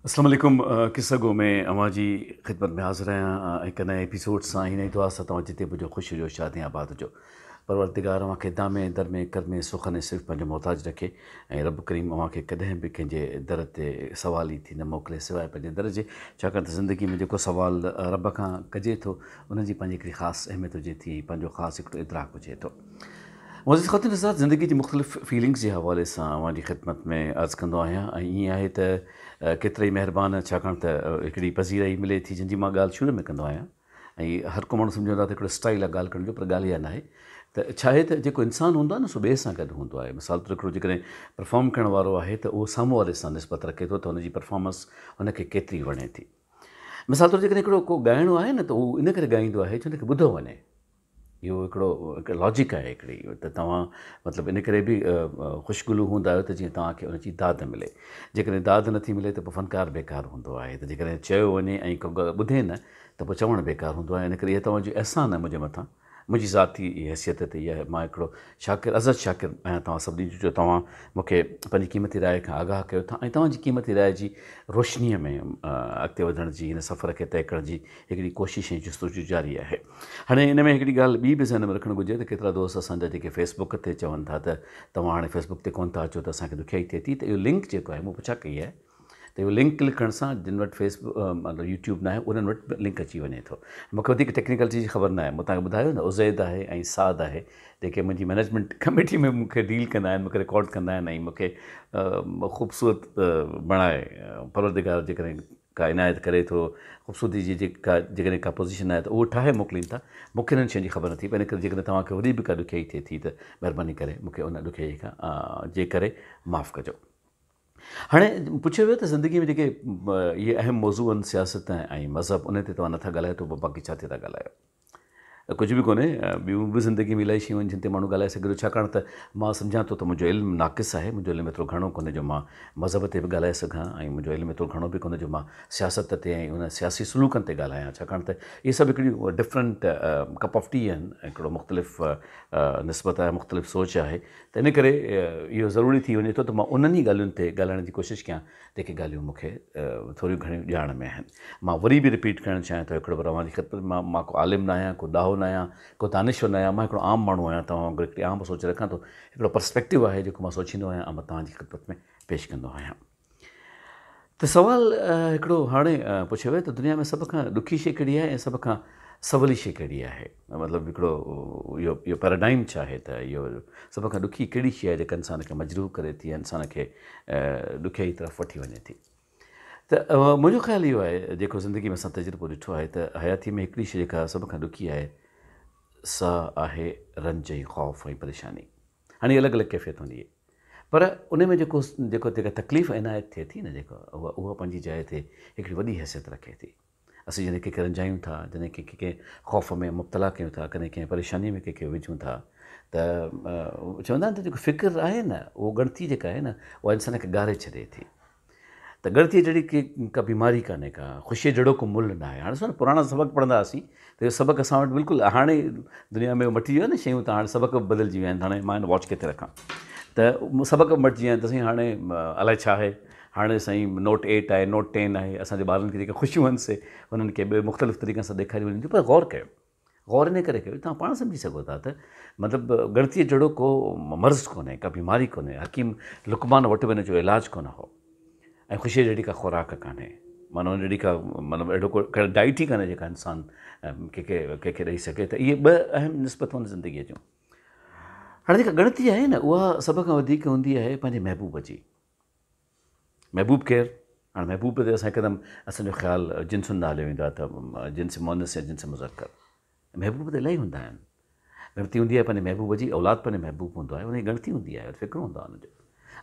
अस्सलाम वालेकुम किस्सा गो में अवां जी ख़िदमत में हाज़िर आहियां हिक नए एपिसोड सां हिन दुआ सां तव्हां जिते बि ख़ुशी जो शादी आबाद हुजो। परवरदिगार अव्हांखे दामे दर में कर में सुख ने सिर्फ़ु पंहिंजो मोहताज रखे ऐं रब करीम अव्हांखे कॾहिं बि कंहिंजे दर ते सवाल ई थी न मोकिले सवाइ पंहिंजे दर जे। छाकाणि त ज़िंदगी में जेको सवाल रब खां कजे थो उनजी पंहिंजी हिकिड़ी ख़ासि अहमियत हुजे थी, पंहिंजो ख़ासि हिकिड़ो इदराक हुजे थो। मुंहिंजी ख़ातिन साथ ज़िंदगी जी मुख़्तलिफ़ फीलिंग्स जे हवाले सां अव्हांजी ख़िदमत में अर्ज़ु कंदो आहियां ऐं ईअं आहे त केतिरा ई महिरबान छाकाणि त हिकिड़ी पज़ीराई मिले थी जंहिंजी मां ॻाल्हि शुरू में कंदो आहियां ऐं हर को माण्हू सम्झंदो आहे त हिकिड़ो स्टाइल आहे ॻाल्हि करण जो, पर ॻाल्हि इहा न आहे त छा आहे त जेको इंसानु हूंदो आहे न सो ॿिए सां गॾु हूंदो आहे। मिसाल तौरु हिकिड़ो जेकॾहिं परफॉर्म करण वारो आहे त उहो साम्हूं वारे सां निस्बत रखे थो त हुनजी परफॉर्मेंस हुनखे केतिरी वणे थी। मिसाल तौरु जेकॾहिं हिकिड़ो को ॻाइणो आहे न त उहो इन करे ॻाईंदो आहे छो त ॿुधो वञे। इहो हिकिड़ो लॉजिक आहे हिकिड़ी त तव्हां मतिलबु इन करे बि ख़ुशगुलू हूंदा आहियो त जीअं तव्हांखे उनजी दाद मिले। जेकॾहिं दाद नथी मिले त पोइ फ़नकार बेकार हूंदो आहे। त जेकॾहिं चयो वञे ऐं को ॿुधे न त पोइ चवणु बेकार हूंदो आहे। इन करे इहा तव्हांजी अहसान आहे मुंहिंजे मथां, मुंहिंजी ज़ाती हैसियत ते इहा मां हिकिड़ो शाकिर अज़द शाकिर आहियां तव्हां सभिनी जो तव्हां मूंखे पंहिंजी क़ीमती राय खां आगाह कयो था ऐं तव्हांजी क़ीमती राय जी रोशनीअ में अॻिते वधण जी हिन सफ़र खे तइ करण जी हिकिड़ी कोशिशि ऐं जुस्तजू जारी आहे। हाणे इन में हिकिड़ी ॻाल्हि ॿी बि ज़हन में रखणु घुरिजे त केतिरा दोस्त असांजा जेके फेसबुक ते चवनि था त तव्हां हाणे फेसबुक ते कोन था अचो त असांखे ॾुखियाई थिए थी। त इहो लिंक जेको आहे मूं पुछा कई आहे त इहो लिंक क्लिक करण सां जिन वटि फेसबुक मतिलबु यूट्यूब न आहे उन्हनि वटि लिंक अची वञे थो। मूंखे वधीक टेक्निकलिटी जी ख़बर न आहे। मूं तव्हांखे ॿुधायो न उज़ैद आहे ऐं साद आहे जेके मुंहिंजी मैनेजमेंट कमेटी में मूंखे डील कंदा आहिनि, मूंखे रिकॉर्ड कंदा आहिनि ऐं मूंखे ख़ूबसूरत बणाए परवरदिगार जेकॾहिं का इनायत करे थो ख़ूबसूरती जी जेकॾहिं का पोज़ीशन आहे त उहो ठाहे मोकिलीनि था। मूंखे हिननि शयुनि जी ख़बर नथी पए। इन करे जेकॾहिं तव्हांखे वरी बि का ॾुखियाई थिए थी त महिरबानी करे मूंखे उन ॾुखियाई खां जे करे माफ़ु कजो। हाणे पुछियो वियो त ज़िंदगी में जेके इहे अहम मौज़ू आहिनि सियासत ऐं मज़हब उन ते तव्हां नथा ॻाल्हायो त पोइ बाक़ी छा ते था ॻाल्हायो। कुझु बि कोन्हे, ॿियूं बि ज़िंदगी में इलाही शयूं आहिनि जिन ते माण्हू ॻाल्हाए सघे थो। छाकाणि त मां सम्झां थो त मुंहिंजो इल्मु नाक़िस आहे, मुंहिंजो इल्मु एतिरो घणो कोन्हे जो मां मज़हब ते बि ॻाल्हाए सघां ऐं मुंहिंजो इल्मु एतिरो घणो बि कोन्हे जो मां सियासत ते ऐं उन सियासी सलूकनि ते ॻाल्हायां। छाकाणि त इहे सभु हिकिड़ियूं डिफरेंट कप ऑफ टी आहिनि, हिकिड़ो मुख़्तलिफ़ निस्बत आहे, मुख़्तलिफ़ सोच आहे। त इन करे इहो ज़रूरी थी वञे थो त मां उन्हनि ई ॻाल्हियुनि ते ॻाल्हाइण जी कोशिशि कयां जेके ॻाल्हियूं मूंखे थोरियूं घणियूं ॼाण में आहिनि। मां वरी बि रिपीट करणु चाहियां थो हिकिड़ो बार अव्हांजी ख़िदमत में मां को आलिम न आहियां, को दाहो न आहियां, को दानिश्वर न आहियां। मां हिकिड़ो आम माण्हू आहियां, तव्हां वांगुरु हिकिड़ी आम सोच रखां थो। हिकिड़ो पर्सपेक्टिव आहे जेको मां सोचींदो आहियां ऐं मां तव्हांजी ख़िदमत में पेश कंदो आहियां। त सुवालु हिकिड़ो हाणे पुछियो वियो त दुनिया में सभ खां ॾुखी शइ कहिड़ी आहे ऐं सभ खां सवली शइ कहिड़ी आहे। मतिलबु हिकिड़ो इहो पैराडाइम छा आहे त इहो सभ खां ॾुखी कहिड़ी शइ आहे जेका इंसान खे मजरूह करे थी, इंसान खे ॾुखियाई तरफ़ वठी वञे थी। त मुंहिंजो ख़्यालु इहो आहे जेको ज़िंदगी में असां तजुर्बो ॾिठो आहे त हयाती में हिकिड़ी शइ जेका सभ खां ॾुखी आहे सा आहे रंज ऐं ख़ौफ़ ऐं परेशानी। हाणे अलॻि अलॻि कैफ़ियत हूंदी आहे पर उन में जेका तकलीफ़ इनायत थिए थी न जेका उहा पंहिंजी जाइ ते हिकिड़ी वॾी हैसियत रखे थी। असीं जॾहिं कंहिंखे रंजायूं था, जॾहिं कंहिंखे ख़ौफ़ में मुब्तला कयूं था, कॾहिं कंहिं परेशानीअ में कंहिंखे विझूं था त चवंदा आहिनि त जेको फ़िक्र आहे न उहो गणती जेका आहे न उहा इंसान खे ॻारे छॾे थी। त गणती जहिड़ी का बीमारी कान्हे, का ख़ुशीअ जहिड़ो को मुल्ह न आहे। हाणे ॾिसो न पुराणा सबक़ पढ़ंदा हुआसीं त इहो सबक़ असां वटि बिल्कुलु हाणे दुनिया में मटी वियो आहे न शयूं, त हाणे सबक़ बदिलजी विया आहिनि। हाणे मां हिन वॉच किथे रखां त सबक़ मटिजी विया आहिनि त साईं हाणे अलाए छा आहे। हाणे साईं नोट 8 आहे, नोट 10 आहे। असांजे ॿारनि खे जेके ख़ुशियूं आहिनि से उन्हनि खे ॿिए मुख़्तलिफ़ तरीक़े सां ॾेखारी वञे थियूं। पर गौर कयो, गौर इन करे कयो तव्हां पाण सम्झी सघो था त मतिलबु गणतीअ जहिड़ो को मर्ज़ु कोन्हे, का बीमारी कोन्हे। हकीम लुकमान वटि बि हिन जो इलाजु कोन हो ऐं ख़ुशीअ जहिड़ी का खुराक कान्हे। माना उन जहिड़ी का मतिलबु अहिड़ो को डाइट ई कान्हे जेका इंसानु कंहिंखे ॾेई सघे। त इहे ॿ अहम निस्बतूं आहिनि ज़िंदगीअ जूं। हाणे जेका गणती आहे न उहा सभ खां वधीक हूंदी आहे पंहिंजे महबूब जी। महबूब केरु? हाणे महबूब ते असां हिकदमि असांजो ख़्यालु जिन्सुनि ॾांहुं हलियो वेंदो आहे त जिन्स मुअनिस या जिन्स मुज़क्कर। महबूब त इलाही हूंदा आहिनि। गणती हूंदी आहे पंहिंजे महबूब जी, औलाद पंहिंजे महबूब हूंदो आहे, उनजी गणती हूंदी आहे, फ़िक्रु हूंदो आहे हुनजो।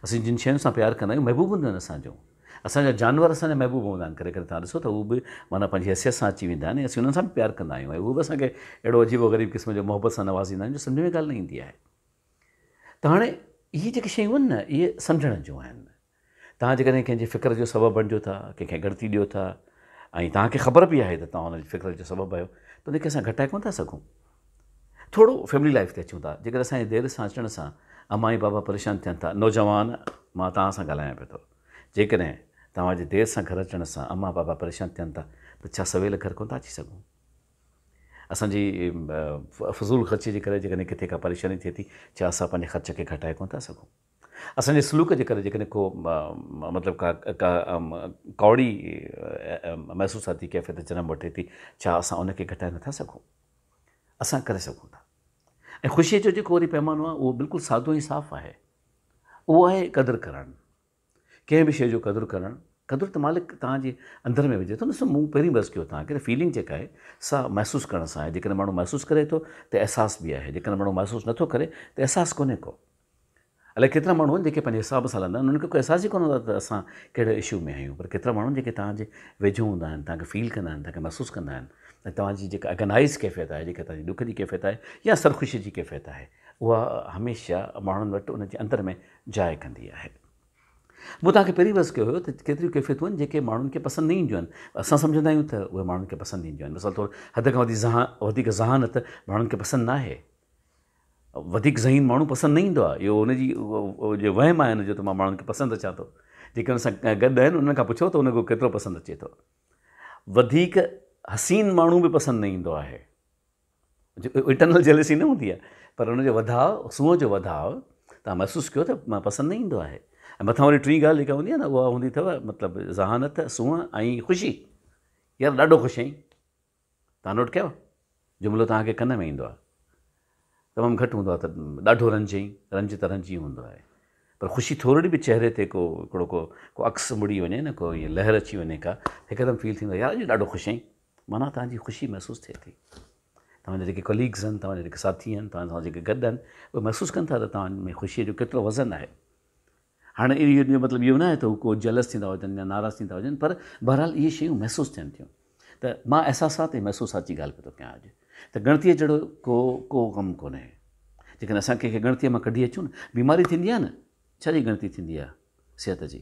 असीं जिन शयुनि सां प्यारु कंदा आहियूं महबूब हूंदियूं आहिनि असांजो। असांजा जानवर असांजा महबूब हूंदा आहिनि। करे तव्हां ॾिसो त उहे बि माना पंहिंजी हैसियत सां अची वेंदा आहिनि ऐं असीं उन्हनि सां बि प्यारु कंदा आहियूं ऐं उहे बि असांखे अहिड़ो अजीबो ग़रीब क़िस्म जो मोहबत सां नवाज़ींदा आहिनि जो सम्झ में ॻाल्हि न ईंदी आहे। त हाणे इहे जेके शयूं आहिनि न इहे सम्झण जूं आहिनि। तव्हां जेकॾहिं कंहिंजे फ़िक्र जो सबबु बणिजो था, कंहिंखे गणती ॾियो था ऐं तव्हांखे ख़बर बि आहे त तव्हां हुनजी फ़िक्र जो सबबु आहियो त उनखे असां घटाए कोन था सघूं। थोरो फैमिली लाइफ ते अचूं था। जेकॾहिं असांजे देरि सां अचण सां अमा ऐं बाबा परेशान थियनि था, नौजवान मां तव्हां सां ॻाल्हायां पियो थो, जेकॾहिं तव्हांजे देरि सां घर अचण सां अम्मा बाबा परेशान थियनि था त छा सवेल घर कोन था अची सघूं? असांजी फज़ूल ख़र्चे जे करे जेकॾहिं किथे का परेशानी थिए थी, छा असां पंहिंजे ख़र्च खे घटाए कोन था सघूं? असांजे सलूक जे करे जेकॾहिं को मतिलबु का कौड़ी महसूसाती कैफ़ियत जनम वठे थी, छा असां उनखे घटाए नथा सघूं? असां करे सघूं था। ऐं ख़ुशीअ जो जेको वरी पैमानो आहे उहो बिल्कुलु सादो ऐं साफ़ु आहे। उहो आहे क़दुरु करणु, कंहिं बि शइ जो क़दुरु करणु। क़दुरु त मालिक तव्हांजे अंदरि में विझे थो न। मूं पहिरीं बसि कयो तव्हांखे फीलिंग जेका आहे सा महसूसु करण सां आहे। जेकॾहिं माण्हू महसूसु करे थो त अहसासु बि आहे, जेकॾहिं माण्हू महसूसु नथो करे त अहसासु कोन्हे को। अलाए केतिरा माण्हू आहिनि जेके पंहिंजे हिसाब सां हलंदा आहिनि, उन्हनि खे कोई अहसासु ई कोन हूंदो आहे त असां कहिड़े इशू में आहियूं। पर केतिरा माण्हू जेके तव्हांजे वेझो हूंदा आहिनि, तव्हांखे फील कंदा आहिनि, तव्हांखे महसूसु कंदा आहिनि, ऐं तव्हांजी जेका अगनाइज़ कैफ़ियत आहे, जेका तव्हांजी ॾुख जी कैफ़ियत आहे या सरख़ुशी जी कैफ़ियत आहे, उहा हमेशह माण्हुनि वटि उनजे अंदर में जाइ कंदी आहे। मूं तव्हांखे पहिरीं बसि कयो हुयो त केतिरियूं कैफ़ियतूं आहिनि जेके माण्हुनि खे पसंदि न ईंदियूं आहिनि। असां सम्झंदा आहियूं त उहे माण्हुनि खे पसंदि ईंदियूं आहिनि। मिसाल तौरु हद खां वधीक ज़हानत माण्हुनि खे पसंदि न आहे। वधीक ज़हीन माण्हू पसंदि न ईंदो आहे। इहो हुनजी जो वहम आहे हुनजो त मां माण्हुनि खे पसंदि अचां थो। जेके हुन सां गॾु आहिनि उन्हनि खां पुछो त उनखे केतिरो पसंदि अचे थो। वधीक हसीन माण्हू बि पसंदि न ईंदो आहे। इंटरनल जेलसी न हूंदी आहे, पर हुनजो वधाउ, सूंहं जो वधाउ तव्हां महसूसु कयो त मां पसंदि न ईंदो आहे। ऐं मथां वरी टी ॻाल्हि जेका हूंदी आहे न, उहा हूंदी अथव मतिलबु ज़हानत, सूंहं ऐं ख़ुशी। यार ॾाढो ख़ुशि आहीं, तव्हां नोट कयो? जुमिलो तव्हांखे कन में ईंदो आहे, तमामु घटि हूंदो आहे त ॾाढो रंज त रंज ई हूंदो आहे। पर ख़ुशी थोरी बि चहिरे ते हिकिड़ो को अक्स मुड़ी वञे न, को ईअं लहर अची वञे का, हिकदमि फील थींदो आहे यार अॼु ॾाढो ख़ुशि आहीं, माना तव्हांजी ख़ुशी महसूसु थिए थी। तव्हांजा जेके कलीग्स आहिनि, तव्हांजा जेके साथी आहिनि, तव्हां जेके गॾु आहिनि, उहे महसूसु कनि था त तव्हां में ख़ुशीअ जो केतिरो वज़न आहे। हाणे इहो मतिलबु इहो न आहे त हू को जलस थींदा हुजनि या नाराज़ थींदा हुजनि, पर बहरहाल इहे शयूं महसूसु थियनि थियूं। त मां अहसासात ऐं महसूसात जी ॻाल्हि पियो थो कयां अॼु। त गणतीअ जहिड़ो को कमु कोन्हे। जेकॾहिं असां कंहिंखे गणतीअ मां कढी अचूं न, बीमारी थींदी आहे न, छा जी गणती थींदी आहे? सिहत जी।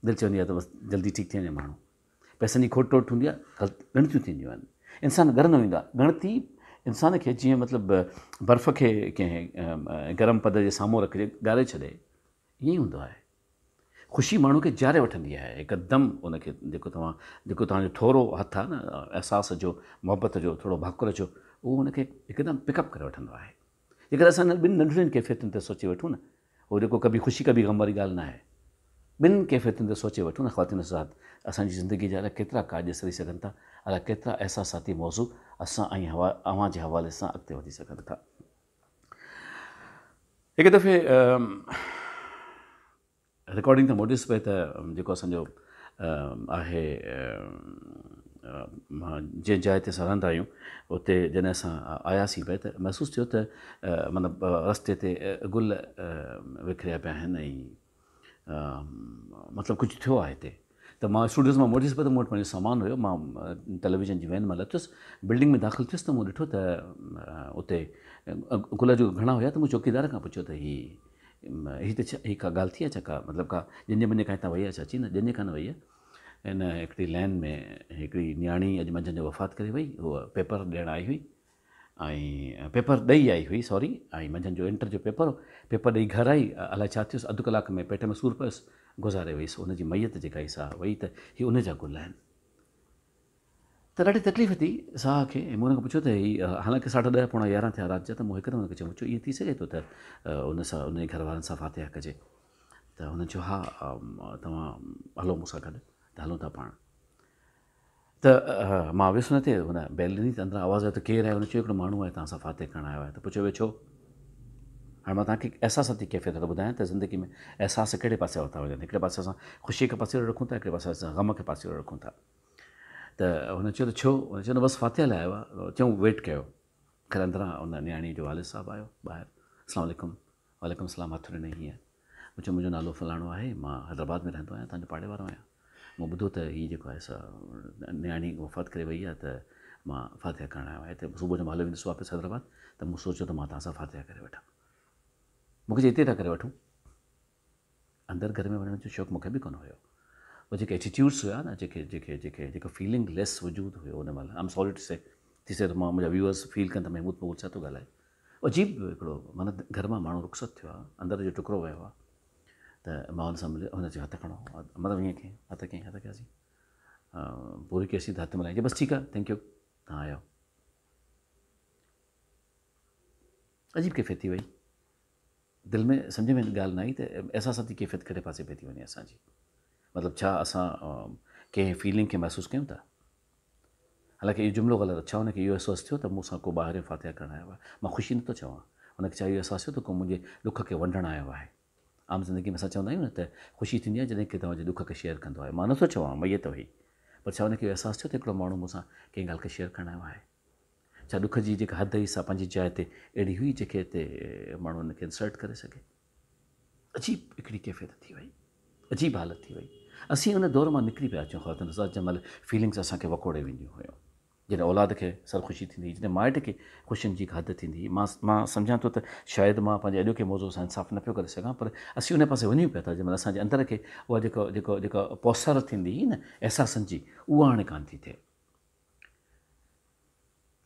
दिलि चवंदी आहे त बसि जल्दी ठीकु थी वञे माण्हू। पैसनि जी खोट टोट हूंदी आहे, गणतियूं थींदियूं आहिनि। इंसानु घर न वेंदो आहे। गणती इंसान खे जीअं मतिलबु बर्फ़ खे कंहिं गरम पद जे साम्हूं रखिजे ॻारे छॾे, ईअं ई हूंदो आहे। ख़ुशी माण्हू खे जारे वठंदी आहे हिकदमि। उनखे जेको तव्हांजो थोरो हथु आहे न अहसास जो, मुहबत जो, थोरो भाकुर जो, उहो उनखे हिकदमि पिकअप करे वठंदो आहे। जेकर असां ॿिनि नंढड़ियुनि कैफ़ियतुनि ते सोचे वठूं न, उहो जेको कभी ख़ुशी कभी गम वारी ॻाल्हि न आहे। ॿिनि कैफ़ियतुनि ते सोचे वठूं न ख़वातीन हज़रात, असांजी ज़िंदगी जा अलाए केतिरा काज सरी सघनि था, अलाए केतिरा अहसासाती मौज़ू असां ऐं अव्हां जे हवाले सां अॻिते वधी सघनि था। हिकु दफ़े रिकॉर्डिंग त मोटिस पए त जेको असांजो आहे, जंहिं जाइ ते असां रहंदा आहियूं, उते जॾहिं असां आयासीं पए त महसूसु थियो त मतिलबु रस्ते ते गुल विखरिया पिया आहिनि ऐं मतिलबु कुझु थियो आहे हिते। त मां स्टूडियोज़ मां मोटिस पियो त मूं वटि पंहिंजो सामान हुयो। मां टेलीविज़न जी वैन मां लथुसि, बिल्डिंग में दाख़िल थियुसि त मूं ॾिठो त उते गुल जो घणा हुया। त मूं चौकीदार खां पुछियो त हीअ त हीअ का ॻाल्हि थी आहे छा? का मतिलबु का जंहिंजे वञे खां हितां वई आहे छा? अची न जंहिंजे खां न वई आहे। हिन हिकिड़ी लैन में हिकिड़ी न्याणी अॼु मंझंदि जो वफ़ात करे वई। उहा पेपर ॾियणु आई हुई ऐं पेपर ॾेई आई हुई, सॉरी, ऐं मंझंदि जो इंटर जो पेपर ॾेई घर आई। अलाए छा थियुसि, अधु कलाक में पेट में सूरु पियुसि, गुज़ारे वईसि। उनजी मैयत जेका ई साह वई त हीअ उनजा गुल आहिनि। त ॾाढी तकलीफ़ थी साह खे। मूं हुन खां पुछियो त हालांकि 11:30 पौणा 11 थिया राति जा, त मूं हिकदमि हुनखे चयो इहो थी सघे थो त उन सां उनजे घर वारनि सां फातिहा कजे? त हुन चयो हा, तव्हां हलो मूंसां गॾु, त हलूं था पाण। त मां वियुसि हुन ते, हुन बैल ॾिनी त अंदरां आवाज़ आयो त केरु आहे? हुन चयो हिकिड़ो माण्हू आहे तव्हां सां फातिहा करणु आयो आहे। त पुछियो वियो छो? हाणे मां तव्हांखे अहसासाती कैफ़ियत थो ॿुधायां त ज़िंदगी में अहसास कहिड़े पासे वरिता वञनि। हिकिड़े पासे असां ख़ुशीअ खे पासे रखूं था, हिकिड़े पासे असां गम खे पासे रखूं था। त हुन चयो त छो? हुन चयो न बसि फातिहा लाइ आयो आहे। चयूं वेट कयो। ख़ैर अंदरां हुन न्याणी जो वालिद साहिबु आयो ॿाहिरि। अस्सलाम वालेकुम। वालेकुम सलाम। हथु ॾिनई हीअं। मूं चयो मुंहिंजो नालो फलाणो आहे, मां हैदराबाद में रहंदो आहियां, तव्हांजो पाड़े वारो आहियां। मूं ॿुधो त हीअ जेको आहे सा न्याणी वफ़ात करे वई आहे, त मां फातिहा करणु आयो आहियां। हिते सुबुह जो मां हली वेंदुसि वापसि हैदराबाद, त मूं सोचियो त मां तव्हां सां फातिहा करे वठां। मूंखे चयो हिते था करे वठूं। अंदरि घर में वञण जो शौक़ु मूंखे बि कोन हुयो। उहे जेके एटीट्यूड्स हुया न, जेको फीलिंग लेस वजूद हुयो उन महिल। आई एम सॉरी टू से, थी सघे त मां मुंहिंजा व्यूअर्स फील कनि त महमूद मक़बूल छा थो ॻाल्हाए। अजीब हिकिड़ो माना घर मां माण्हू रुख़सत थियो आहे, अंदरि जो टुकड़ो वियो आहे। त मां हुन सां मिलियो, हुनजो हथु खणो, मतिलबु ईअं कीअं हथु कयासीं, पूरी कयोसीं त हथु मिलाइजे, बसि ठीकु आहे, थैंक यू, तव्हां आयो। अजीब कैफ़ियत थी वई, दिलि में सम्झ में ॻाल्हि न आई त अहसास जी कैफ़ियत कहिड़े पासे पई थी वञे असांजी, मतिलबु छा असां कंहिं फीलिंग खे महसूसु कयूं था। हालांकि इहो जुमिलो ग़लति, छा हुनखे इहो अहसासु थियो त मूंसां को ॿाहिरि जो फातिहा करणु आयो आहे, मां ख़ुशी नथो चवां, हुनखे छा इहो अहसासु थियो त को मुंहिंजे ॾुख खे वंडणु आयो आहे। आम ज़िंदगी में असां चवंदा आहियूं न त ख़ुशी थींदी आहे जॾहिं की तव्हांजे ॾुख खे शेयर कंदो आहे, मां नथो चवां मैयत हुई, पर छा हुनखे इहो अहसासु थियो त हिकिड़ो माण्हू मूंसां कंहिं ॻाल्हि खे शेयर करणु आयो आहे। छा ॾुख जी जेका हद हुई सा पंहिंजी जाइ ते अहिड़ी हुई जंहिंखे हिते माण्हू हुनखे इंसल्ट करे सघे। अजीब हिकिड़ी कैफ़ियत थी वई, अजीब हालत थी वई। असीं उन दौर मां निकिरी पिया अचूं ख़ौफ़ सां, जंहिं महिल फीलिंग्स असांखे वकोड़े वेंदियूं हुयूं, जॾहिं औलाद खे सरख़ुशी थींदी हुई, जॾहिं माइट खे ख़ुशियुनि जी हद थींदी हुई। मां सम्झां थो त शायदि मां पंहिंजे अॼोके मौज़ूअ सां इंसाफ़ु न पियो करे सघां, पर असीं उन पासे वञूं पिया था जंहिं महिल असांजे अंदर खे उहा जेका पौसर थींदी हुई न अहसासनि जी, उहा हाणे कान थी थिए।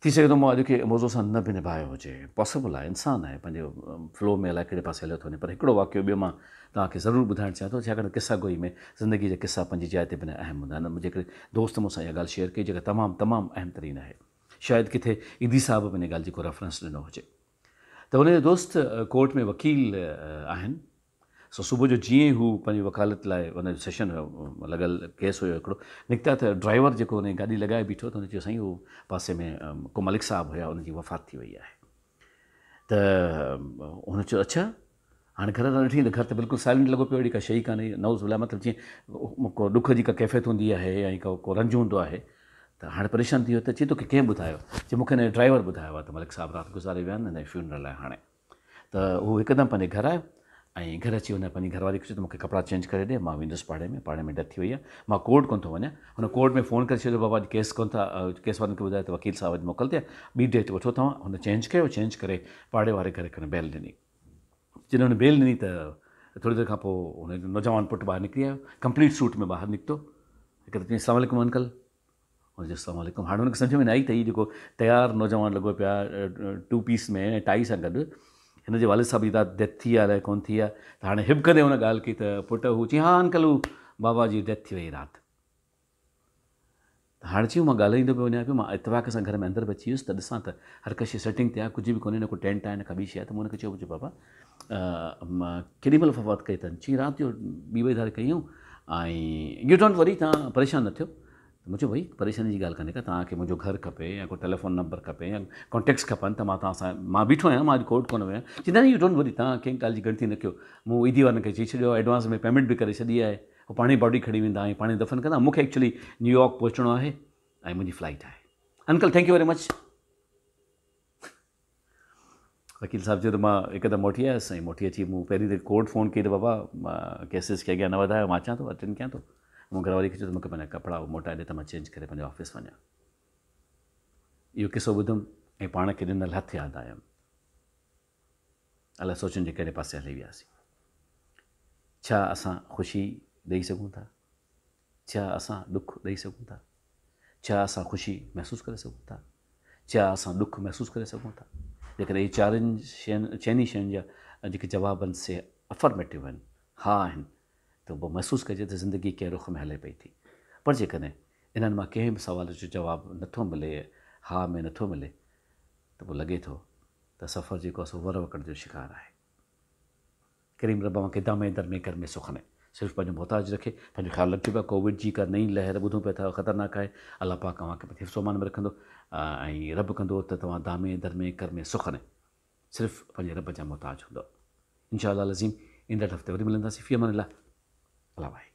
थी सघे थो मां अॼोके मौज़ूअ सां न बि निभायो हुजे, पॉसिबल आहे, इंसानु आहे, पंहिंजो फ्लो में अलाए कहिड़े पासे हलियो थो वञे, पर हिकिड़ो वाक़ियो ॿियो मां तव्हांखे ज़रूरु ॿुधाइणु चाहियां थो, छाकाणि किसा गोई में ज़िंदगी जा किसा पंहिंजी जाइ ते बि अहम हूंदा आहिनि। मुंहिंजे हिकिड़े दोस्त मूंसां इहा ॻाल्हि शेयर कई जेका तमामु अहम तरीन आहे, शायदि किथे ईदी साहब बि हिन ॻाल्हि जी को रेफरेंस ॾिनो हुजे। त हुनजो दोस्त कोर्ट में वकील आहिनि, सो सुबुह जो जीअं ई हू पंहिंजी वकालत लाइ हुनजो सेशन हुयो लॻल, केस हुयो हिकिड़ो, निकिता त ड्राइवर जेको हुन गाॾी लॻाए बीठो त हुन चयो साईं उहो पासे में को मलिक साहब हुया, हुनजी वफ़ात थी वई आहे। त हुन चयो अच्छा, हाणे घर तां ॾिठी त घर त बिल्कुलु साइलेंट लॻो पियो, अहिड़ी का शइ कान्हे, नौज़ बिल्ला, मतिलबु जीअं को ॾुख जी का कैफ़ियत हूंदी आहे या को रंज हूंदो आहे। त हाणे परेशान थी वियो त चए थो की कंहिं ॿुधायो, चए मूंखे हिन ड्राइवर ॿुधायो आहे त मलिक साहब राति गुज़ारे विया आहिनि हिन फ्यूनरल आहे हाणे। त उहो हिकदमि पंहिंजे घर आयो ऐं घर अची हुन पंहिंजी घरवारी खे चयो त मूंखे कपिड़ा चेंज करे ॾे, मां वेंदुसि पाड़े में डेथ थी वई आहे, मां कोर्ट कोन थो वञा। हुन कोर्ट में फ़ोन करे छॾियो, बाबा केस कोन था, केस वारनि खे ॿुधायो त वकील साहब अॼु मोकिलिते, ॿी डेट वठो तव्हां। हुन चेंज कयो, चेंज करे पाड़े वारे करे बेल ॾिनी। जॾहिं हुन बेल ॾिनी त थोरी देरि खां पोइ हुनजो नौजवान पुटु ॿाहिरि निकिरी आयो, कंप्लीट सूट में ॿाहिरि निकितो, हिकु त चई अस्सलाम वालेकुम अंकल, हुनजो अस्सलाम वालेकुम। हाणे हुनखे सम्झ में न आई त हीउ जेको तयारु नौजवान लॻो पिया 2 पीस में ऐं टाई सां गॾु, हिन जे वालिद साहब जी डेथ थी आहे अलाए कोन थी आहे। त हाणे हिबकंदे हुन ॻाल्हि कई त पुटु हू चई हा अंकल हू बाबा जी डेथ थी वई राति। त हाणे चयूं मां ॻाल्हाईंदो पियो वञां पियो, मां इतफ़ाक़ सां घर में अंदरि बि अची वियुसि त ॾिसां त हर का शइ सेटिंग ते आहे, कुझु बि कोन्हे, न को टेंट आहे न का ॿी शइ आहे। त मूं हुनखे चयो मुंहिंजो बाबा मां केॾी महिल वफ़ात कई अथनि, चई राति जो 2-2 कयूं ऐं यू डोंट वरी, तव्हां परेशान न थियो। मूं चयो भई परेशानी जी ॻाल्हि कान्हे का, तव्हांखे मुंहिंजो घरु खपे या को टेलीफोन नंबर खपे या कॉन्टेक्ट्स खपनि त मां तव्हां सां, मां बीठो आहियां, मां अॼु कोर्ट कोन वियो आहियां। चवंदा यू डोंट वरी, तव्हां कंहिं ॻाल्हि जी गिणती न कयो, मूं ईदी वारनि खे चई छॾियो, एडवांस में पेमेंट बि करे छॾी आहे, उहो पाण ई बॉडी खणी वेंदा ऐं पाण ई दफ़न कंदा। मूंखे एक्चुअली न्यूयॉर्क पहुचणो आहे ऐं मुंहिंजी फ्लाइट आहे। Uncle thank U very much. वकील साहब चयो त मां हिकदमि मोटी आयुसि ऐं मोटी अची मूं पहिरीं त कोर्ट फ़ोन कई त बाबा केसिस खे अॻियां न वधायो, मां अचां थो, अटेंड कयां थो। मूं घरवारी खे चयो त मूंखे पंहिंजा कपिड़ा मोटाए ॾे त मां चेंज करे पंहिंजे ऑफिस वञा। इहो किसो ॿुधुमि ऐं पाण खे ॾिनल हथु यादि आयुमि, अलाए सोचनि जे कहिड़े पासे हली वियासीं। छा असां ख़ुशी ॾेई सघूं था? छा असां ॾुखु ॾेई सघूं था? छा असां ख़ुशी महसूसु करे सघूं था? छा असां ॾुखु महसूसु करे सघूं था? जेकॾहिं हीअ चइनी शयुनि जा जेके जवाबनि से अफर्मेटिव आहिनि, हा आहिनि, त पोइ महसूसु कजे त ज़िंदगी कंहिं रुख में हले पई थी। पर जेकॾहिं इन्हनि मां कंहिं बि सुवाल जो जवाबु नथो मिले, हा में नथो मिले, त पोइ लॻे थो त सफ़र जेको आहे सो वर वकड़ जो शिकार आहे। करीम रब मां किदा में दर में कर में सुख में सिर्फ़ु पंहिंजो मोहताज रखे, पंहिंजो ख़्यालु रखिजो पिया। कोविड जी का नई लहर ॿुधूं पिया था, ख़तरनाक आहे। अलाह पाक तव्हांखे हिफ़्ज़ो अमान में रखंदो ऐं रब कंदो त तव्हां दामे दर में कर में सुख में सिर्फ़ु पंहिंजे रब जा मोहताज हूंदो। इंशा अल्लाह लज़ीम ईंदड़ हफ़्ते वरी मिलंदासीं। फ़ी अमान अल्लाह। अल्लाह भाई।